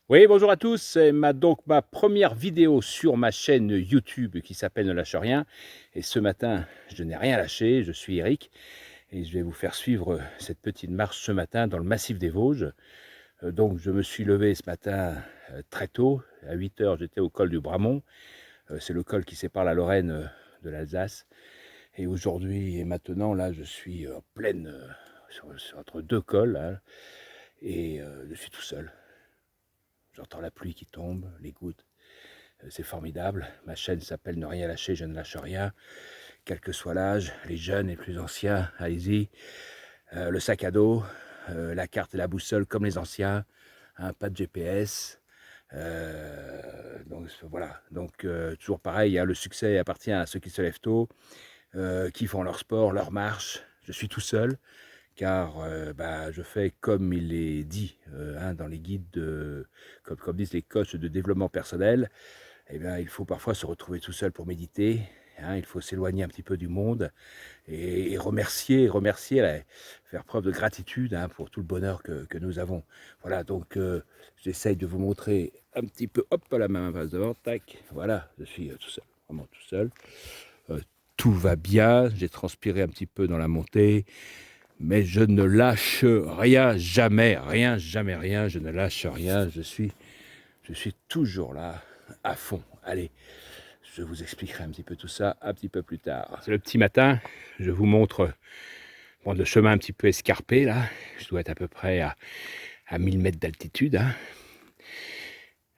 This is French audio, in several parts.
Oui, bonjour à tous, c'est ma première vidéo sur ma chaîne YouTube qui s'appelle Ne lâche rien. Et ce matin, je n'ai rien lâché, je suis Eric et je vais vous faire suivre cette petite marche ce matin dans le massif des Vosges. Donc je me suis levé ce matin très tôt, à 8 heures j'étais au col du Bramont. C'est le col qui sépare la Lorraine de l'Alsace. Et aujourd'hui et maintenant, là, je suis en pleine, entre deux cols, hein, et je suis tout seul. J'entends la pluie qui tombe, les gouttes. C'est formidable. Ma chaîne s'appelle Ne rien lâcher, je ne lâche rien. Quel que soit l'âge, les jeunes, les plus anciens, allez-y. Le sac à dos, la carte et la boussole comme les anciens, pas de GPS. Donc voilà. Donc toujours pareil, hein, le succès appartient à ceux qui se lèvent tôt, qui font leur sport, leur marche. Je suis tout seul car je fais comme il est dit dans les guides, comme disent les coachs de développement personnel. Eh bien, il faut parfois se retrouver tout seul pour méditer. Il faut s'éloigner un petit peu du monde et remercier, là, faire preuve de gratitude pour tout le bonheur que nous avons. Voilà, donc j'essaye de vous montrer un petit peu, hop, la main passe devant, tac, voilà, je suis tout seul, vraiment tout seul. Tout va bien, j'ai transpiré un petit peu dans la montée, mais je ne lâche rien, jamais, rien, jamais rien, je ne lâche rien, je suis toujours là, à fond. Allez, je vous expliquerai un petit peu tout ça un petit peu plus tard. C'est le petit matin, je vous montre le chemin un petit peu escarpé là. Je dois être à peu près à 1000 mètres d'altitude.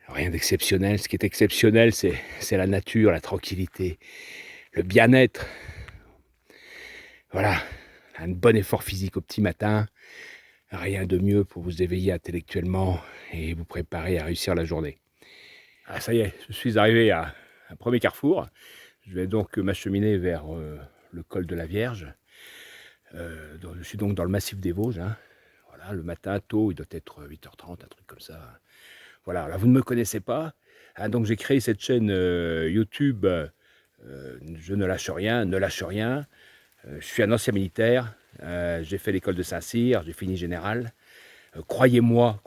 Rien d'exceptionnel. Ce qui est exceptionnel, c'est la nature, la tranquillité, le bien-être. Voilà, un bon effort physique au petit matin. Rien de mieux pour vous éveiller intellectuellement et vous préparer à réussir la journée. Ah, ça y est, je suis arrivé à un premier carrefour. Je vais donc m'acheminer vers le col de la Vierge. Je suis donc dans le massif des Vosges. Voilà, le matin, tôt, il doit être 8h30, un truc comme ça. Voilà, alors vous ne me connaissez pas. Donc j'ai créé cette chaîne YouTube Je ne lâche rien, ne lâche rien. Je suis un ancien militaire. J'ai fait l'école de Saint-Cyr, j'ai fini général. Croyez-moi,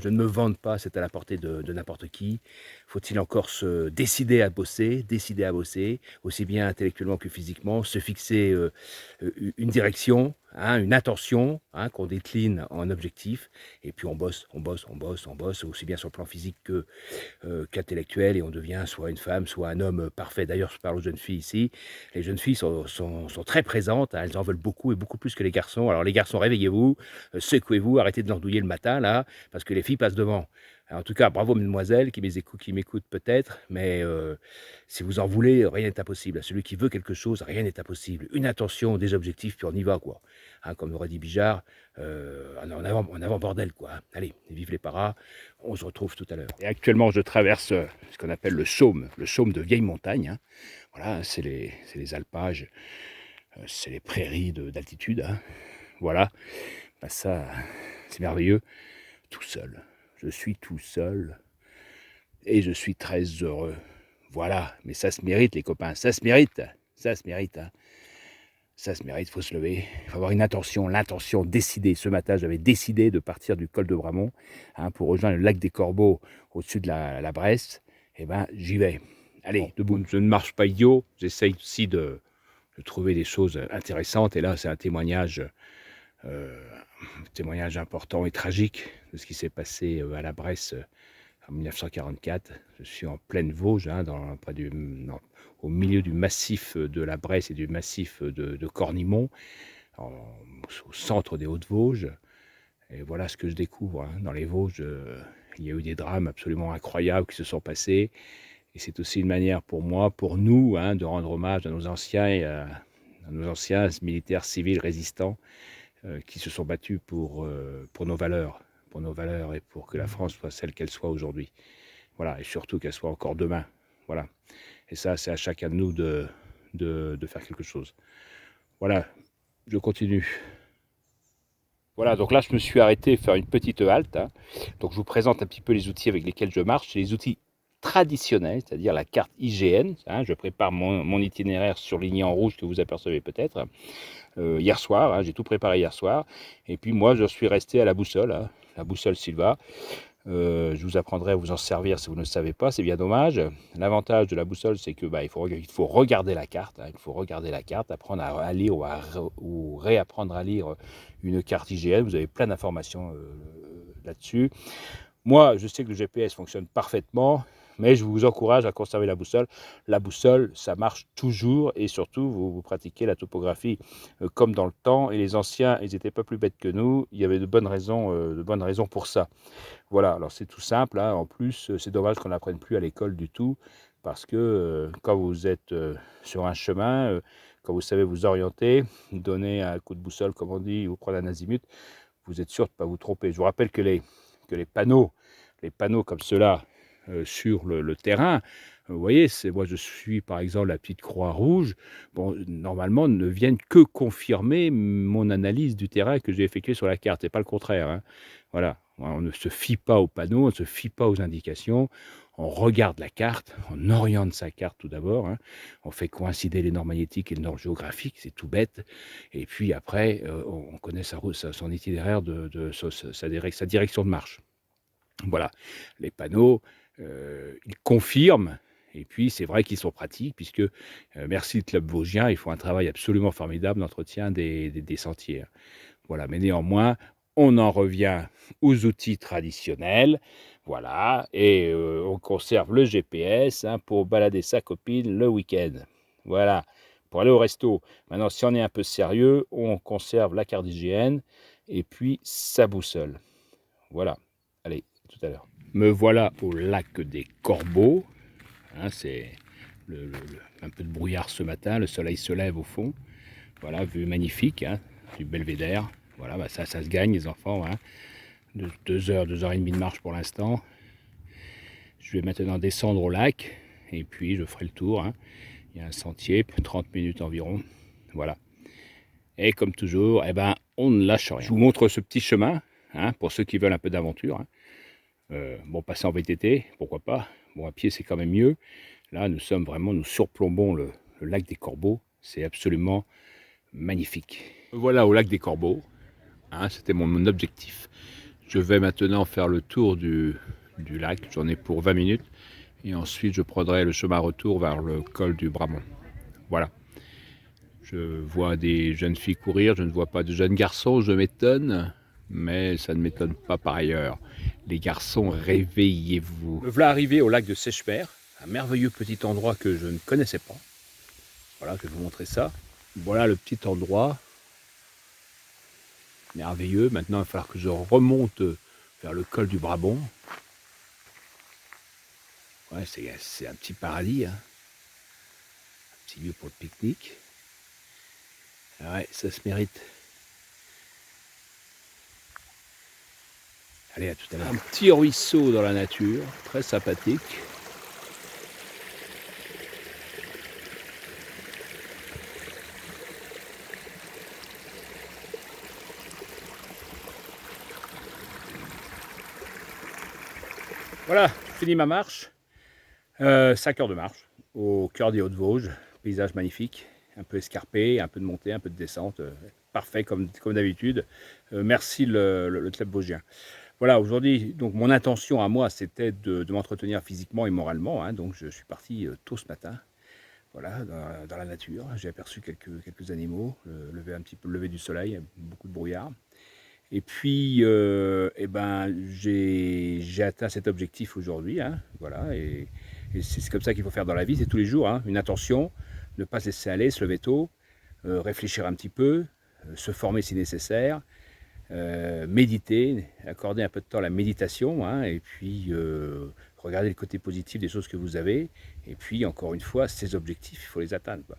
je ne me vante pas, c'est à la portée de n'importe qui. Faut-il encore se décider à bosser, aussi bien intellectuellement que physiquement, se fixer une direction, une intention qu'on décline en objectif, et puis on bosse, aussi bien sur le plan physique qu'intellectuel, et on devient soit une femme, soit un homme parfait. D'ailleurs, je parle aux jeunes filles ici. Les jeunes filles sont très présentes, elles en veulent beaucoup, et beaucoup plus que les garçons. Alors les garçons, réveillez-vous, secouez-vous, arrêtez de l'andouiller le matin, là, parce que les filles passent devant. Alors, en tout cas, bravo mesdemoiselles qui m'écoutent peut-être, mais si vous en voulez, rien n'est impossible. À celui qui veut quelque chose, rien n'est impossible. Une intention, des objectifs, puis on y va, quoi. Comme aurait dit Bijard, en avant bordel, quoi. Allez, vive les paras, on se retrouve tout à l'heure. Et actuellement, je traverse ce qu'on appelle le chaume de vieille montagne. Voilà, c'est les alpages, c'est les prairies d'altitude. Voilà, ça, c'est merveilleux. Tout seul, je suis tout seul et je suis très heureux. Voilà, mais ça se mérite, les copains, ça se mérite. Ça se mérite, Ça se mérite, il faut se lever, il faut avoir une intention, l'intention décidée. Ce matin, j'avais décidé de partir du col de Bramont pour rejoindre le lac des Corbeaux au-dessus de la Bresse. Eh bien, j'y vais. Allez, debout. Je ne marche pas idiot, j'essaye aussi de trouver des choses intéressantes. Et là, c'est un témoignage important et tragique de ce qui s'est passé à la Bresse en 1944. Je suis en pleine Vosges, au milieu du massif de la Bresse et du massif de Cornimont, au centre des Hautes-Vosges. Et voilà ce que je découvre. Dans les Vosges, il y a eu des drames absolument incroyables qui se sont passés. Et c'est aussi une manière pour moi, pour nous, de rendre hommage à nos anciens militaires civils résistants qui se sont battus pour nos valeurs, et pour que la France soit celle qu'elle soit aujourd'hui. Voilà, et surtout qu'elle soit encore demain. Voilà. Et ça, c'est à chacun de nous de faire quelque chose. Voilà, je continue. Voilà, donc là, je me suis arrêté faire une petite halte. Donc, je vous présente un petit peu les outils avec lesquels je marche. C'est les outils traditionnels, c'est-à-dire la carte IGN. Je prépare mon itinéraire surligné en rouge que vous apercevez peut-être. Hier soir, j'ai tout préparé hier soir. Et puis moi, je suis resté à la boussole Silva. Je vous apprendrai à vous en servir si vous ne le savez pas, c'est bien dommage. L'avantage de la boussole, c'est que, il faut regarder la carte, hein, il faut regarder la carte, apprendre à lire ou réapprendre à lire une carte IGN. Vous avez plein d'informations là-dessus. Moi, je sais que le GPS fonctionne parfaitement, mais je vous encourage à conserver la boussole. La boussole, ça marche toujours et surtout, vous pratiquez la topographie comme dans le temps. Et les anciens, ils n'étaient pas plus bêtes que nous. Il y avait de bonnes raisons pour ça. Voilà, alors c'est tout simple, hein. En plus, c'est dommage qu'on n'apprenne plus à l'école du tout, parce que quand vous êtes sur un chemin, quand vous savez vous orienter, donner un coup de boussole, comme on dit, ou prendre un azimut, vous êtes sûr de ne pas vous tromper. Je vous rappelle que les panneaux comme ceux-là sur le terrain, vous voyez, moi je suis par exemple la petite croix rouge, bon, normalement ne viennent que confirmer mon analyse du terrain que j'ai effectué sur la carte, et pas le contraire, hein. Voilà, on ne se fie pas aux panneaux, on ne se fie pas aux indications, on regarde la carte, on oriente sa carte tout d'abord, hein. On fait coïncider les normes magnétiques et les normes géographiques, c'est tout bête, et puis après, on connaît son itinéraire sa direction de marche. Voilà, les panneaux, ils confirment, et puis c'est vrai qu'ils sont pratiques puisque, merci le club vosgien, ils font un travail absolument formidable d'entretien des sentiers, hein. Voilà, mais néanmoins, on en revient aux outils traditionnels, voilà, et on conserve le GPS, hein, pour balader sa copine le week-end. Voilà, pour aller au resto. Maintenant, si on est un peu sérieux, on conserve la carte d'hygiène et puis sa boussole. Voilà, allez, à tout à l'heure. Me voilà au lac des Corbeaux, hein, c'est un peu de brouillard ce matin, le soleil se lève au fond. Voilà, vue magnifique, hein, du belvédère. Voilà, ça se gagne les enfants, hein. 2 heures, 2 heures et demie de marche pour l'instant. Je vais maintenant descendre au lac et puis je ferai le tour, hein. Il y a un sentier, 30 minutes environ. Voilà. Et comme toujours, on ne lâche rien. Je vous montre ce petit chemin, hein, pour ceux qui veulent un peu d'aventure, hein. Bon, passer en VTT, pourquoi pas. Bon, à pied, c'est quand même mieux. Là, nous surplombons le lac des Corbeaux. C'est absolument magnifique. Voilà au lac des Corbeaux, hein, c'était mon objectif. Je vais maintenant faire le tour du lac, j'en ai pour 20 minutes, et ensuite je prendrai le chemin retour vers le col du Bramont. Voilà. Je vois des jeunes filles courir, je ne vois pas de jeunes garçons, je m'étonne, mais ça ne m'étonne pas par ailleurs. Les garçons, réveillez-vous. Me voilà arrivé au lac de Sèchemer, un merveilleux petit endroit que je ne connaissais pas. Voilà, je vais vous montrer ça. Voilà le petit endroit merveilleux. Maintenant, il va falloir que je remonte vers le col du Brabant. Ouais, c'est un petit paradis, hein. Un petit lieu pour le pique-nique. Ouais, ça se mérite. Allez, à tout à l'heure. Un petit ruisseau dans la nature, très sympathique. Voilà, fini ma marche. 5 heures de marche, au cœur des Hauts-de-Vosges. Paysage magnifique, un peu escarpé, un peu de montée, un peu de descente. Parfait comme d'habitude. Merci le club vosgien. Voilà, aujourd'hui, donc mon intention à moi, c'était de m'entretenir physiquement et moralement, hein. Donc je suis parti tôt ce matin, voilà, dans la nature. J'ai aperçu quelques animaux, un petit peu le lever du soleil, beaucoup de brouillard. Et puis, j'ai atteint cet objectif aujourd'hui, hein, voilà, et c'est comme ça qu'il faut faire dans la vie, c'est tous les jours, hein, une intention, ne pas se laisser aller, se lever tôt, réfléchir un petit peu, se former si nécessaire, méditer, accorder un peu de temps à la méditation, hein, et puis regarder le côté positif des choses que vous avez, et puis encore une fois, ces objectifs, il faut les atteindre, quoi.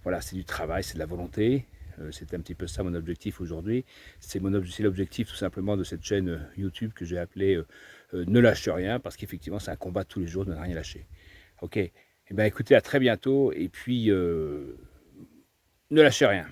Voilà, c'est du travail, c'est de la volonté. C'est un petit peu ça mon objectif aujourd'hui. C'est l'objectif tout simplement de cette chaîne YouTube que j'ai appelée Ne lâche rien, parce qu'effectivement c'est un combat tous les jours de ne rien lâcher. Ok, eh bien écoutez, à très bientôt, et puis ne lâchez rien.